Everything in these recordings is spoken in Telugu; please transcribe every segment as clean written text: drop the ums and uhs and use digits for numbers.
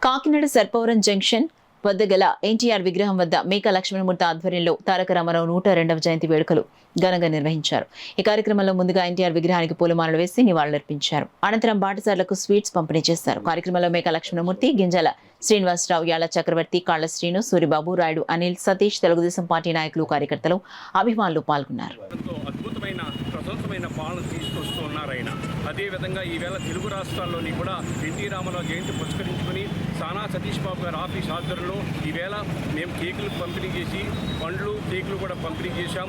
కాకినాడ సర్పవరం జంక్షన్ వద్ద గల ఎన్టీఆర్ విగ్రహం వద్ద మేకా లక్ష్మణమూర్తి ఆధ్వర్యంలో తారక రామారావు 102వ జయంతి వేడుకలు ఘనంగా నిర్వహించారు. ఈ కార్యక్రమంలో ముందుగా ఎన్టీఆర్ విగ్రహానికి పూలమాలలు వేసి నివాళులర్పించారు. అనంతరం బాటసార్లకు స్వీట్స్ పంపిణీ చేశారు. కార్యక్రమంలో మేకా లక్ష్మణమూర్తి, గింజాల శ్రీనివాసరావు, యాళ్ల చక్రవర్తి, కాళ్ల శ్రీను, సూరిబాబు, రాయుడు, అనిల్, సతీష్, తెలుగుదేశం పార్టీ నాయకులు, కార్యకర్తలు, అభిమానులు పాల్గొన్నారు. అదేవిధంగా ఈవేళ తెలుగు రాష్ట్రాల్లోని కూడా ఎన్టీ రామారావు జయంతి పురస్కరించుకొని సానా సతీష్ బాబు గారి ఆఫీస్ ఆధ్వర్యంలో ఈవేళ మేము కేకులు పంపిణీ చేసి పండ్లు కేకులు కూడా పంపిణీ చేశాం.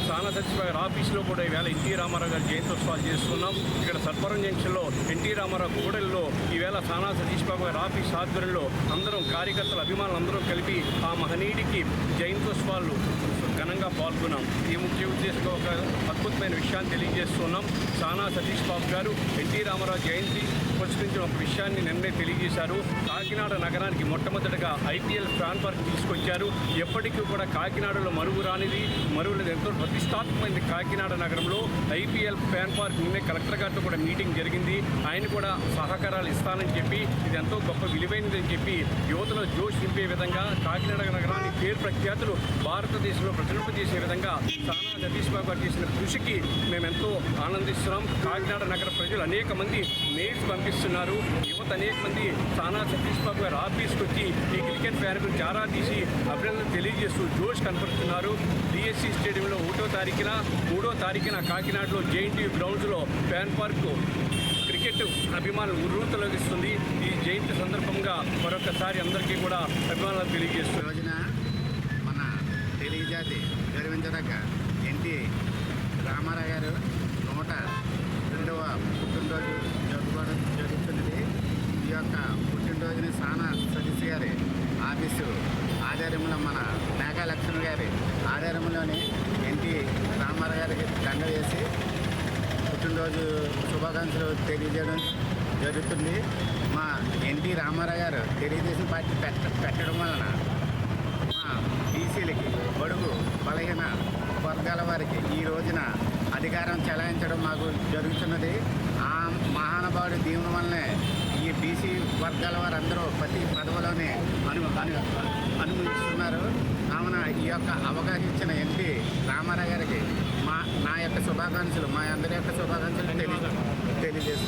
సానా సతీష్ బాబు గారి ఆఫీస్లో కూడా ఈవేళ ఎన్టీ రామారావు గారి జయంతోత్సవాలు చేస్తున్నాం. ఇక్కడ సర్పవరం జంక్షన్లో ఎన్టీ రామారావు కూడలిలో ఈవేళ సానా సతీష్ బాబు గారి ఆఫీస్ ఆధ్వర్యంలో అందరం కార్యకర్తలు, అభిమానులు అందరం కలిపి ఆ మహనీయుడికి జయంతోత్సవాలు ఘనంగా పాల్గొన్నాం. ఈ ముఖ్య ఉద్దేశంగా ఒక అద్భుతమైన విషయాన్ని తెలియజేస్తున్నాం. సానా సతీష్ బాబు గారు ఎన్టీ రామారావు జయంతి పురస్కరించిన ఒక విషయాన్ని నిన్నే తెలియజేశారు. కాకినాడ నగరానికి మొట్టమొదటిగా ఐపీఎల్ ఫ్యాన్ పార్క్ తీసుకొచ్చారు. ఎప్పటికీ కూడా కాకినాడలో మరుగురానిది, మరుగులేదు, ఎంతో ప్రతిష్టాత్మకమైనది కాకినాడ నగరంలో ఐపీఎల్ ఫ్యాన్ పార్క్. నిన్నే కలెక్టర్ గారితో కూడా మీటింగ్ జరిగింది. ఆయన కూడా సహకారాలు ఇస్తానని చెప్పి ఇది ఎంతో గొప్ప విలువైనది అని చెప్పి యువతలో జోష్ నింపే విధంగా కాకినాడ నగరానికి పేరు ప్రఖ్యాతులు భారతదేశంలో ప్రచురింపజేసే విధంగా సానా సతీష్ బాబు గారు చేసిన కృషికి మేమెంతో ఆనందిస్తున్నాం. కాకినాడ నగర ప్రజలు అనేక మంది మెయిల్స్ పంపిస్తున్నారు. యువత అనేక మంది సానా సతీష్ బాబు గారు ఆఫీస్కి వచ్చి ఈ క్రికెట్ ఫ్యాన్ గురించి చారా తీసి అభినందనలు తెలియజేస్తూ జోష్ కనపరుస్తున్నారు. డిఎస్సి స్టేడియంలో 1వ తారీఖున 3వ తారీఖున కాకినాడలో జేఎన్టీయూ గ్రౌండ్స్లో ఫ్యాన్ పార్కు క్రికెట్ అభిమానులు ఉర్రూతలగిస్తుంది. ఈ జయంతి సందర్భంగా మరొకసారి అందరికీ కూడా అభిమానులు తెలియజేస్తున్నారు. మన తెలియజాతి గర్వించదగ్గ ఎన్టీ రామారావు గారు 102వ పుట్టినరోజు జరుపుకోవడం జరుగుతున్నది. ఈ యొక్క పుట్టినరోజుని సానా సతీష్ గారి ఆఫీసు ఆధ్వర్యంలో, మన మేకా లక్ష్మణ్ గారి ఆధ్వర్యంలోని ఎన్టీ రామారావు గారికి దండ వేసి పుట్టినరోజు శుభాకాంక్షలు తెలియజేయడం జరుగుతుంది. మా ఎన్టీ రామారావు గారు తెలుగుదేశం పార్టీ పెట్టడం వలన మా బీసీలకి, బడుగు బలహీన వర్గాల వారికి ఈ రోజున అధికారం చెలాయించడం మాకు జరుగుతున్నది. ఆ మహానుభావుడి దీవెన వల్లనే ఈ బీసీ వర్గాల వారందరూ ప్రతి పదవిలోనే అనుభవిస్తున్నారు. కావున ఈ యొక్క అవకాశం ఇచ్చిన ఎన్టీ రామారావు గారికి నా యొక్క శుభాకాంక్షలు, మా అందరి యొక్క శుభాకాంక్షలు తెలియజేస్తున్నాను.